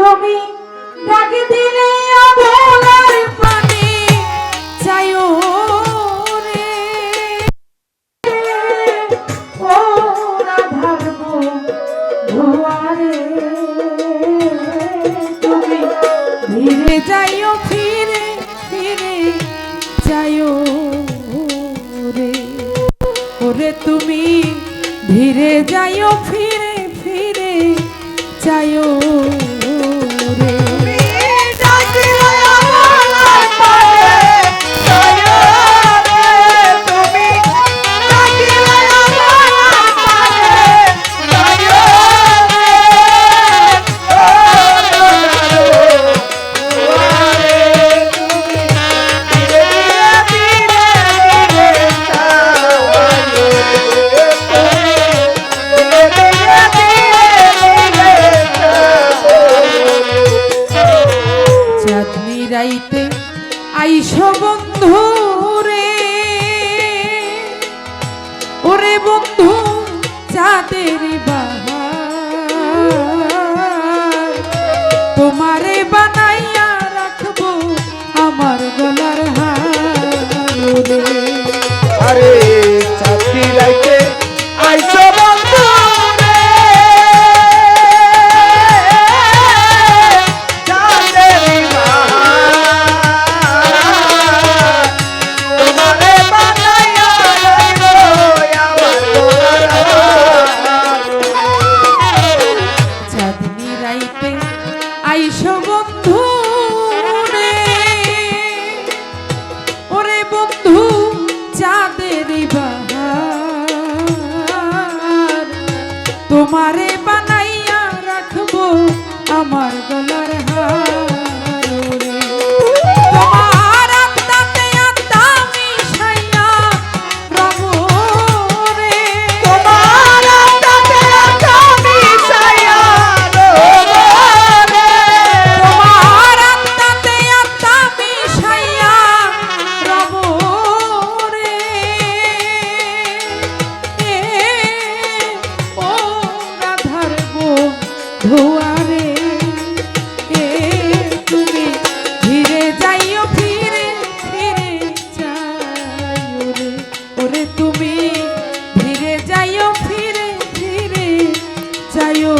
তুমি ডাক দিলে অবলার পানি চাইও রে ও রাধার দুয়ারে তুমি ধীরে যাইও ফিরে ফিরে যাইও রে ওরে তুমি ধীরে যাইও ফিরে ফিরে যাইও রে রাইতে আইসো বন্ধু রে ওরে বন্ধু চাঁদের বাহার তোমারে বানাইয়া রাখবো আমার গলার হার রে আরে চাঁদনি রাইতে আইসো বন্ধু আইসো বন্ধু রে ওরে বন্ধু চাঁদের বাহার তোমারে বানাইয়া রাখবো আমার গলার হার রে তোমার আত্মাতে আত্মা মিশাইয়া রব রে তোমার আত্মাতে আত্মা মিশাইয়া ধোয়ারে এ তুমি ধীরে যাইও ফিরে ফিরে যাইও রে ওরে তুমি ধীরে যাইও ফিরে ফিরে যাইও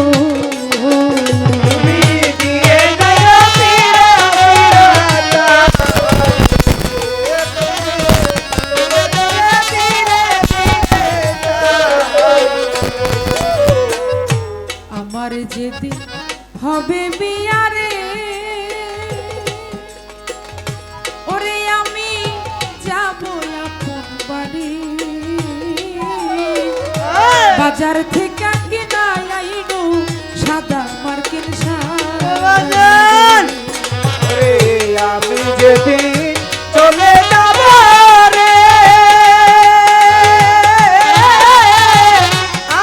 আমার যেদিন হবে বিয়ারে ওরে আমি যাব আপন বাড়ি বাজার থেকে কিনা আইনো সাদা মার্কিন শাড়ি আমি যেদিন চলে যাব রে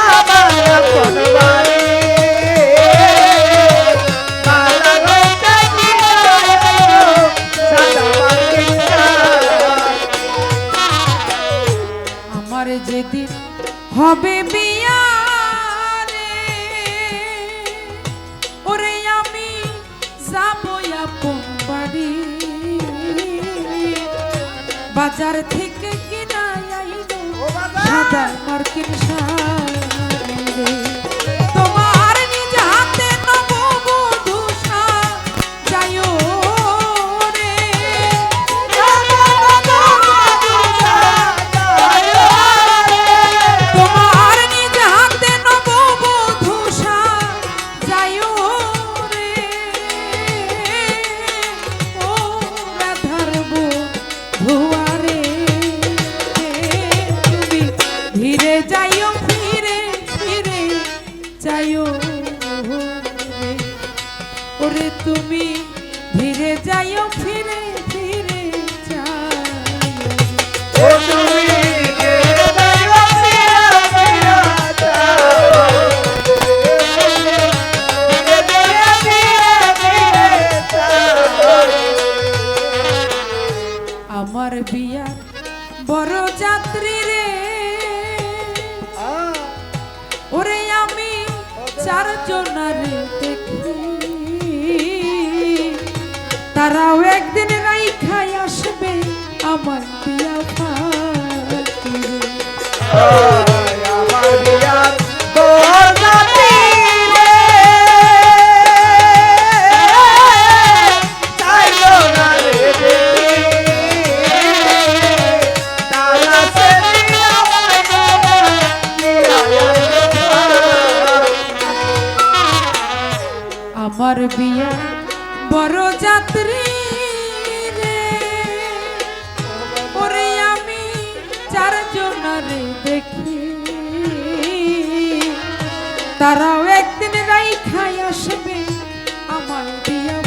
আমার আপন বাড়ি আমার যেদিন হবে বিয়া রে ওরে আমি যাব আপন বাড়ি বাজার থেকে কিনা আইনো সাদা মার্কিন শাড়ি রে তোমার নিজ হাতে নববধূ সাজাইও রে তোমার নিজ হাতে নববধূ সাজাইও রে ও রাধার ধোয়ারে তুমি ধীরে যাইও ফিরে ফিরে যাইও রে ওরে তুমি ধীরে যাইও ফিরে ফিরে যাইও আমার বিয়া বড় যাত্রী রে ওরে আমি চারজনারে দেখি তারাও একদিন রাইখাই আসবে আমার বিয়া পাতি রে। আমার বিয়ার বরযাত্রী রে, চাইলো না রে দেখি, তারা সে দিয়া আমার বিয়া বড় যাত্রী রে, ওরে আমি চারজনারে দেখি, তারাও একদিন রাইখাই আসবে আমার বিয়া